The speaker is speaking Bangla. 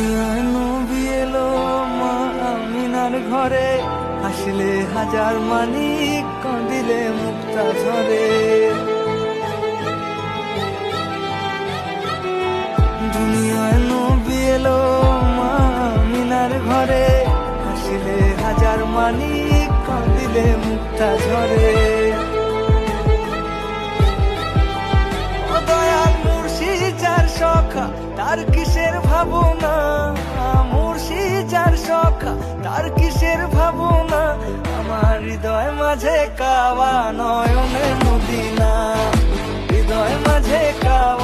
দুনিয়ায় নবী এলো মা আমিনার ঘরে, আসলে হাজার মানিক কাঁদিলে মুক্তা ঝরে। দুনিয়ায় নবী এলো মা আমিনার ঘরে, আসলে হাজার মানিক কাঁদিলে মুক্তা ঝরে। দয়াল মুর্শিদ যার সখা তার কিসের ভাবনা, মুর্শিদ যার সখা তার কিসের ভাবনা, আমার হৃদয় মাঝে কাওয়া নয়নের মদিনা, হৃদয় মাঝে কাওয়া